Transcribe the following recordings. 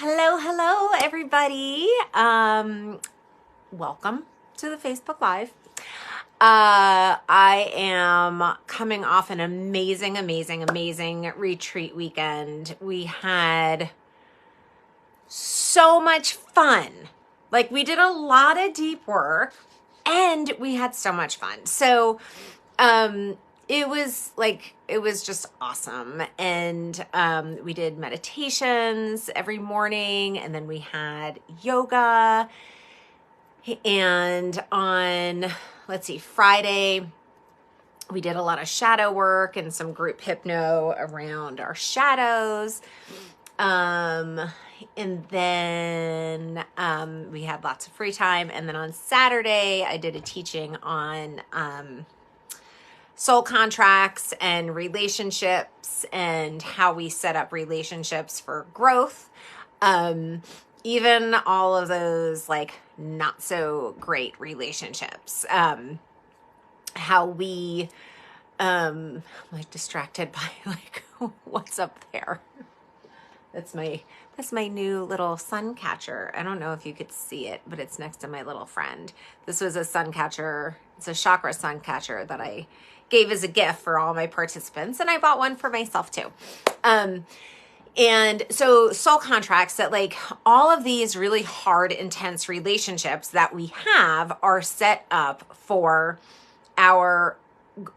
Hello, everybody. Welcome to the Facebook Live. I am coming off an amazing retreat weekend. We had so much fun. Like, we did a lot of deep work and we had so much fun. So, it was just awesome. And we did meditations every morning, and then we had yoga. And on, Friday, we did a lot of shadow work and some group hypno around our shadows. And then we had lots of free time. And then on Saturday, I did a teaching on soul contracts and relationships and how we set up relationships for growth. Even all of those not so great relationships. How we I'm distracted by what's up there. That's my new little sun catcher. I don't know if you could see it, but it's next to my little friend. This was a sun catcher. It's a chakra sun catcher that I gave as a gift for all my participants, and I bought one for myself too. And so soul contracts, that all of these really hard, intense relationships that we have are set up for our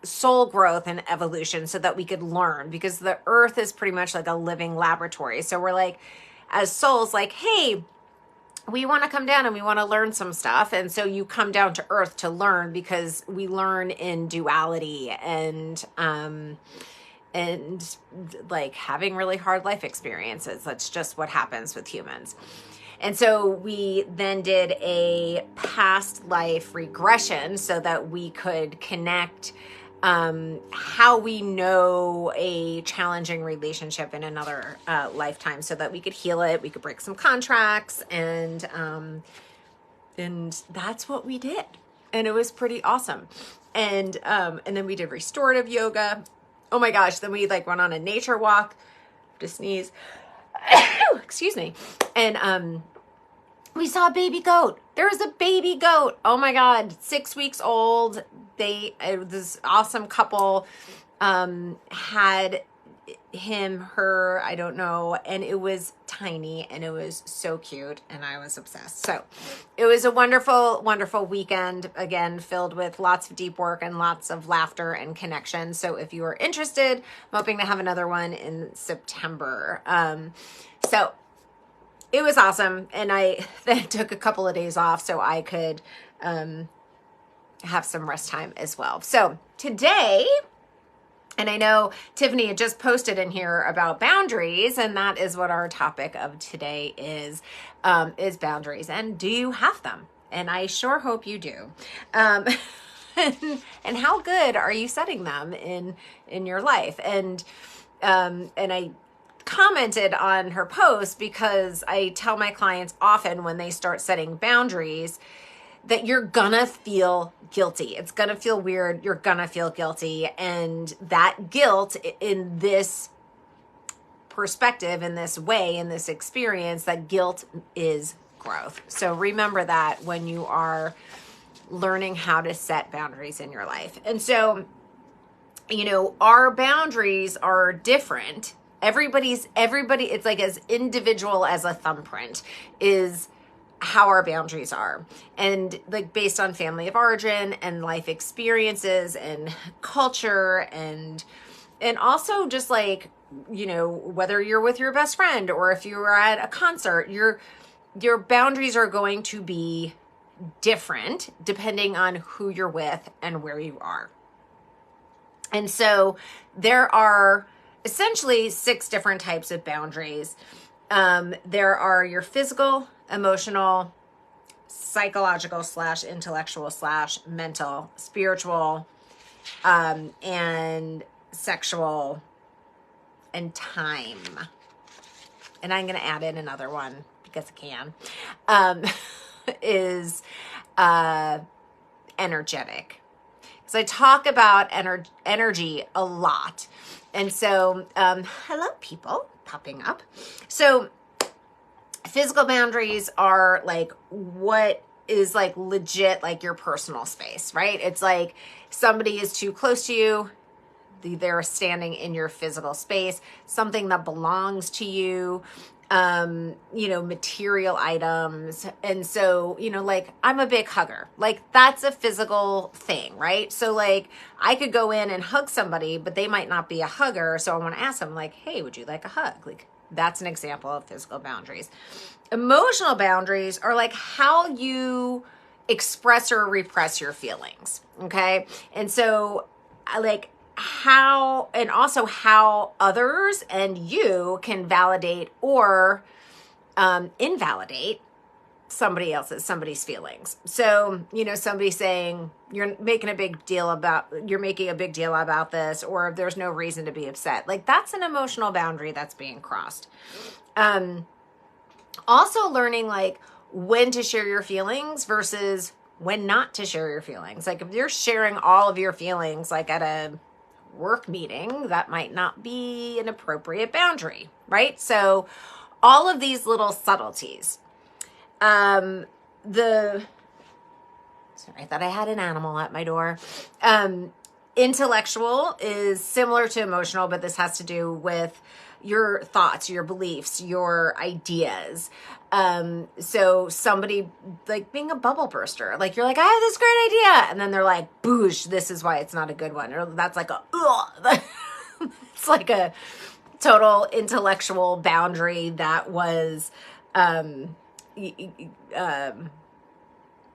soul growth and evolution so that we could learn, because the earth is pretty much like a living laboratory. So we're as souls, hey, we want to come down and we want to learn some stuff. And so you come down to earth to learn, because we learn in duality and having really hard life experiences. That's just what happens with humans. And so we then did a past life regression so that we could connect how we know a challenging relationship in another lifetime, so that we could heal it, we could break some contracts, and that's what we did. And it was pretty awesome. And then we did restorative yoga. Oh my gosh, then we went on a nature walk. To sneeze. Excuse me. And we saw a baby goat. There was a baby goat. Oh my God, 6 weeks old. This awesome couple had her, I don't know, and it was tiny and it was so cute and I was obsessed. So it was a wonderful weekend, again, filled with lots of deep work and lots of laughter and connection. So if you are interested, I'm hoping to have another one in September. So it was awesome. And I then took a couple of days off so I could have some rest time as well. So today, and I know Tiffany had just posted in here about boundaries, and that is what our topic of today is boundaries. And do you have them? And I sure hope you do. And how good are you setting them in your life? And I commented on her post because I tell my clients often when they start setting boundaries that you're gonna feel guilty. It's gonna feel weird. You're gonna feel guilty. And that guilt, in this perspective, in this way, in this experience, that guilt is growth. So remember that when you are learning how to set boundaries in your life. And so, our boundaries are different. Everybody, it's as individual as a thumbprint is how our boundaries are, and based on family of origin and life experiences and culture, and also just whether you're with your best friend or if you are at a concert, your boundaries are going to be different depending on who you're with and where you are. And so there are essentially 6 different types of boundaries. There are your physical, emotional, psychological / intellectual / mental, spiritual, and sexual, and time. And I'm going to add in another one because I can, is energetic. So I talk about energy a lot. And so, hello people popping up. So Physical boundaries are like what is like legit like your personal space, right? It's like somebody is too close to you, they're standing in your physical space, something that belongs to you, material items. And so, like I'm a big hugger. Like that's a physical thing, right? So like I could go in and hug somebody, but they might not be a hugger. So I want to ask them like, hey, would you like a hug? Like that's an example of physical boundaries. Emotional boundaries are like how you express or repress your feelings. Okay. And so like how others and you can validate or invalidate somebody's feelings. So, somebody saying you're making a big deal about this, or if there's no reason to be upset, like that's an emotional boundary that's being crossed. Also learning like when to share your feelings versus when not to share your feelings. Like if you're sharing all of your feelings, like at a work meeting, that might not be an appropriate boundary, right? So all of these little subtleties. Sorry, I thought I had an animal at my door. Intellectual is similar to emotional, but this has to do with your thoughts, your beliefs, your ideas. So somebody like being a bubble burster, like you're like, I have this great idea. And then they're like, boosh, this is why it's not a good one. Or that's like it's like a total intellectual boundary that was,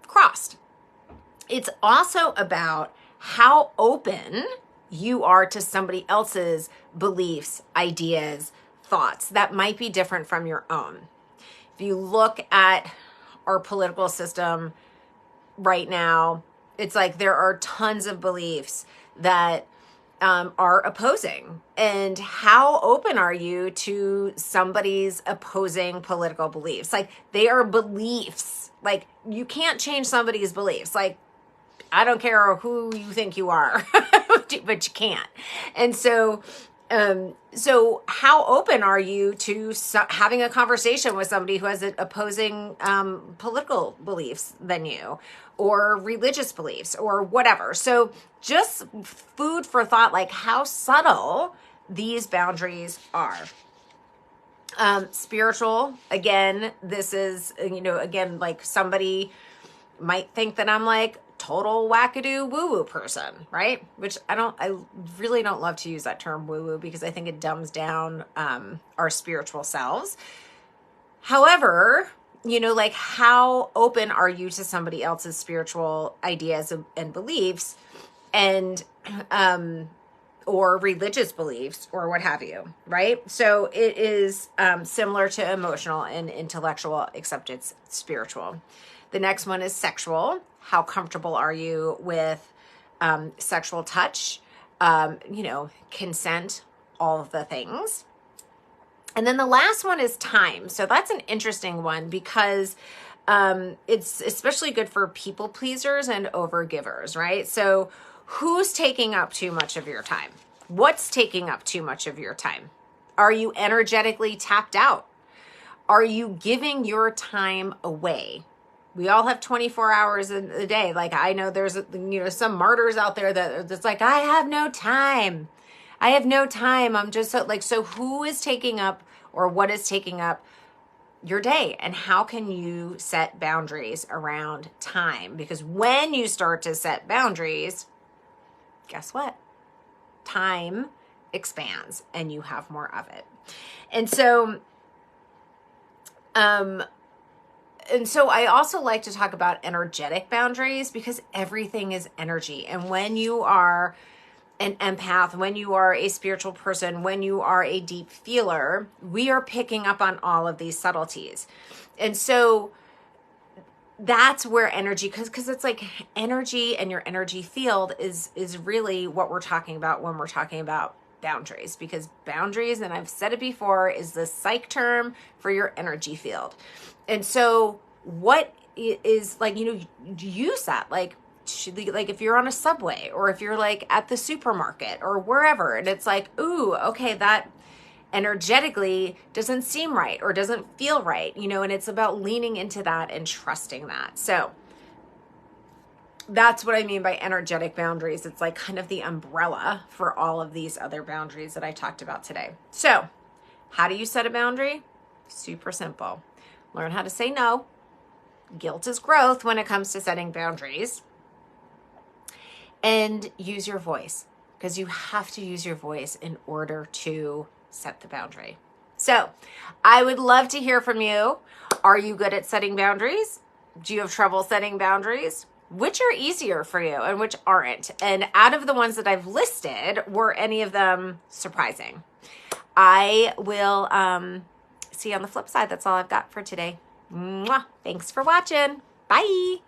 crossed. It's also about how open you are to somebody else's beliefs, ideas, thoughts that might be different from your own. If you look at our political system right now, it's like there are tons of beliefs that are opposing. And how open are you to somebody's opposing political beliefs? Like they are beliefs. Like you can't change somebody's beliefs. Like I don't care who you think you are, but you can't. And so how open are you to having a conversation with somebody who has opposing political beliefs than you, or religious beliefs, or whatever? So just food for thought, like how subtle these boundaries are. Spiritual, again, this is, again, like somebody might think that I'm like total wackadoo woo-woo person, right? Which I really don't love to use that term woo-woo because I think it dumbs down our spiritual selves. However, like how open are you to somebody else's spiritual ideas and beliefs and or religious beliefs or what have you, right? So it is similar to emotional and intellectual, except it's spiritual. The next one is sexual. How comfortable are you with sexual touch, consent, all of the things. And then the last one is time. So that's an interesting one because it's especially good for people pleasers and overgivers, right? So who's taking up too much of your time? What's taking up too much of your time? Are you energetically tapped out? Are you giving your time away? We all have 24 hours in a day. Like I know there's, some martyrs out there that's like, I have no time. I have no time. I'm just so who is taking up or what is taking up your day? And how can you set boundaries around time? Because when you start to set boundaries, guess what? Time expands and you have more of it. And so I also like to talk about energetic boundaries because everything is energy. And when you are an empath, when you are a spiritual person, when you are a deep feeler, we are picking up on all of these subtleties. And so that's where energy, because it's like energy and your energy field is really what we're talking about when we're talking about boundaries, because boundaries, and I've said it before, is the psych term for your energy field. And so what is like, use that, like if you're on a subway or if you're like at the supermarket or wherever, and it's like, ooh, okay, that energetically doesn't seem right or doesn't feel right, you know, and it's about leaning into that and trusting that. So that's what I mean by energetic boundaries. It's like kind of the umbrella for all of these other boundaries that I talked about today. So how do you set a boundary? Super simple. Learn how to say no. Guilt is growth when it comes to setting boundaries. And use your voice, because you have to use your voice in order to set the boundary. So I would love to hear from you. Are you good at setting boundaries? Do you have trouble setting boundaries? Which are easier for you and which aren't? And out of the ones that I've listed, were any of them surprising? I will see you on the flip side. That's all I've got for today. Mwah. Thanks for watching. Bye.